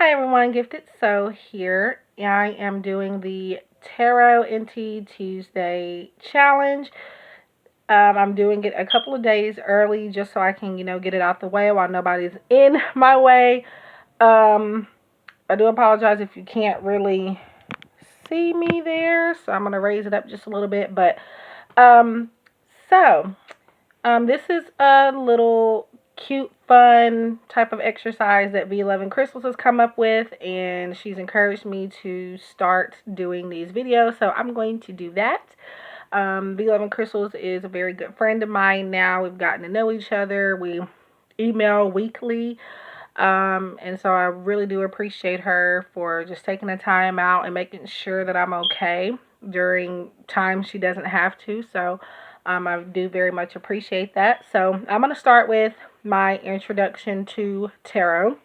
Hi everyone, Gifted Soul here. I am doing the Tarot NT Tuesday challenge. I'm doing it a couple of days early just so I can, get it out the way while nobody's in my way. I do apologize if you can't really see me there, so I'm going to raise it up just a little bit. But, this is a little cute, fun type of exercise that V11 Crystals has come up with, and she's encouraged me to start doing these videos, so I'm going to do that. V11 Crystals is a very good friend of mine now. We've gotten to know each other. We email weekly, and so I really do appreciate her for just taking the time out and making sure that I'm okay during times she doesn't have to. So I do very much appreciate that. So I'm going to start with my introduction to tarot.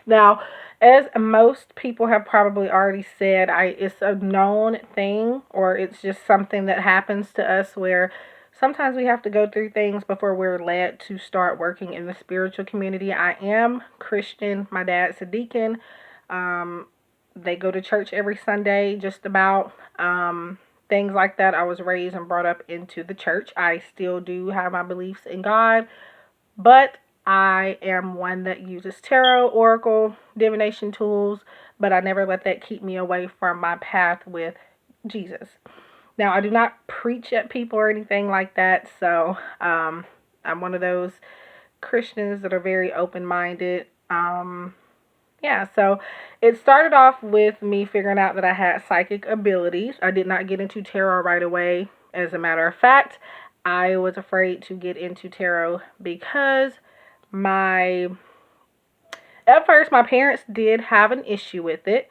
Now, as most people have probably already said, it's a known thing, or it's just something that happens to us where sometimes we have to go through things before we're led to start working in the spiritual community. I am Christian. My dad's a deacon. They go to church every Sunday, just about. Things like that. I was raised and brought up into the church. I still do have my beliefs in God, but I am one that uses tarot, oracle, divination tools, but I never let that keep me away from my path with Jesus. Now, I do not preach at people or anything like that, so I'm one of those Christians that are very open-minded. So it started off with me figuring out that I had psychic abilities. I did not get into tarot right away. As a matter of fact, I was afraid to get into tarot because at first my parents did have an issue with it,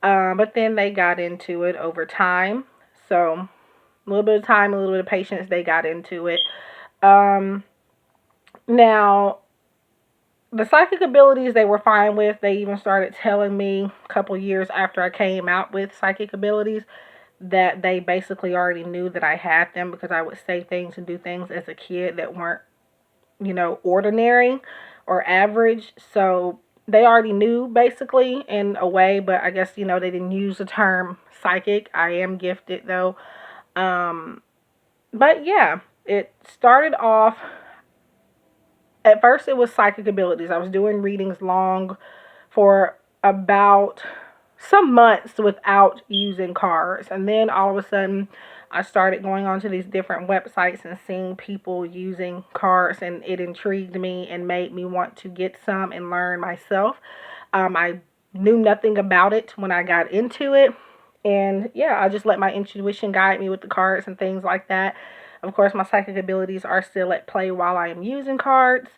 but then they got into it over time. So a little bit of time, a little bit of patience, they got into it. Now, the psychic abilities they were fine with. They even started telling me a couple years after I came out with psychic abilities that they basically already knew that I had them because I would say things and do things as a kid that weren't, ordinary or average. So they already knew basically in a way, but I guess, they didn't use the term psychic. I am gifted though. But yeah, it started off. At first, it was psychic abilities. I was doing readings long for about some months without using cards. And then all of a sudden, I started going onto these different websites and seeing people using cards. And it intrigued me and made me want to get some and learn myself. I knew nothing about it when I got into it. And yeah, I just let my intuition guide me with the cards and things like that. Of course, my psychic abilities are still at play while I am using cards.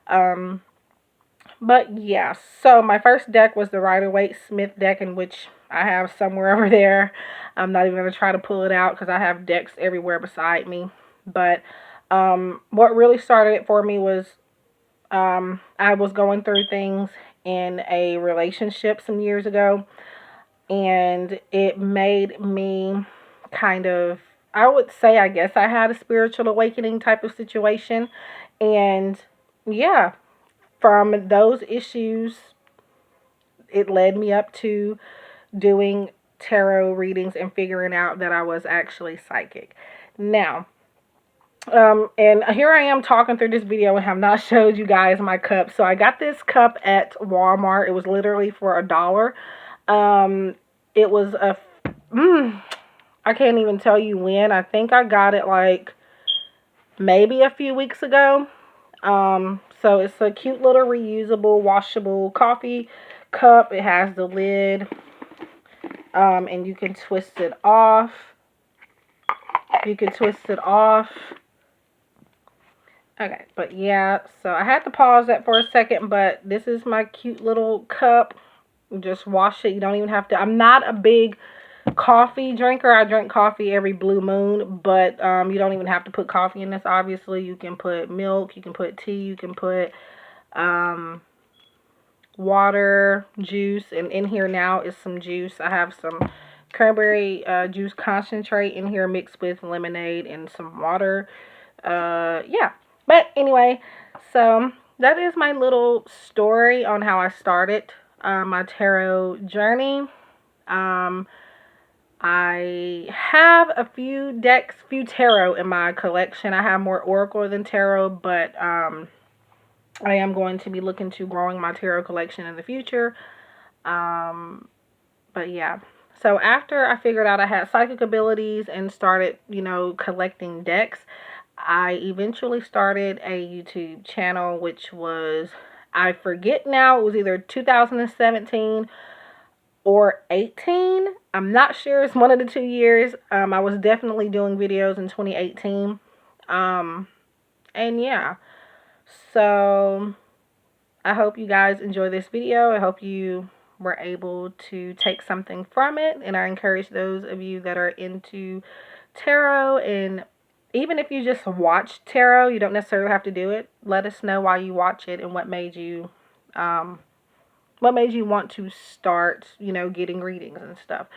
But yeah, so my first deck was the Rider-Waite-Smith deck, in which I have somewhere over there. I'm not even going to try to pull it out because I have decks everywhere beside me. But what really started it for me was I was going through things in a relationship some years ago. And it made me kind of, I would say, I guess I had a spiritual awakening type of situation. And yeah, from those issues, it led me up to doing tarot readings and figuring out that I was actually psychic. Now, and here I am talking through this video and have not showed you guys my cup. So I got this cup at Walmart. It was literally for $1. It was I can't even tell you when. I think I got it like maybe a few weeks ago. So it's a cute little reusable, washable coffee cup. It has the lid, and you can twist it off. Okay, but yeah, so I had to pause that for a second, but this is my cute little cup. Just wash it. You don't even have to. I'm not a big coffee drinker. I drink coffee every blue moon, but you don't even have to put coffee in this. Obviously, you can put milk, you can put tea, you can put water, juice, and in here now is some juice. I have some cranberry juice concentrate in here mixed with lemonade and some water. Yeah, but anyway, so that is my little story on how I started my tarot journey. I have a few decks, few tarot in my collection. I have more oracle than tarot, but I am going to be looking to growing my tarot collection in the future. But yeah. So after I figured out I had psychic abilities and started, collecting decks, I eventually started a YouTube channel, which was, I forget now, it was either 2017 or 18. I'm not sure. It's one of the 2 years. I was definitely doing videos in 2018. And yeah. So I hope you guys enjoy this video. I hope you were able to take something from it. And I encourage those of you that are into tarot, and even if you just watch tarot, you don't necessarily have to do it. Let us know why you watch it and what made you want to start, getting readings and stuff.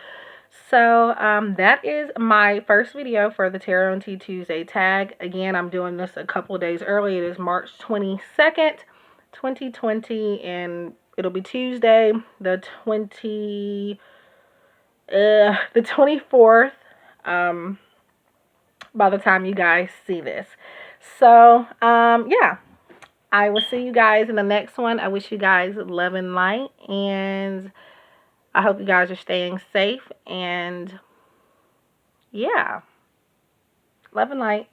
So that is my first video for the Tarot and Tea Tuesday tag. Again, I'm doing this a couple of days early. It is March 22nd, 2020, and it'll be Tuesday, the 24th, by the time you guys see this. So, yeah. I will see you guys in the next one. I wish you guys love and light, and I hope you guys are staying safe, and yeah, love and light.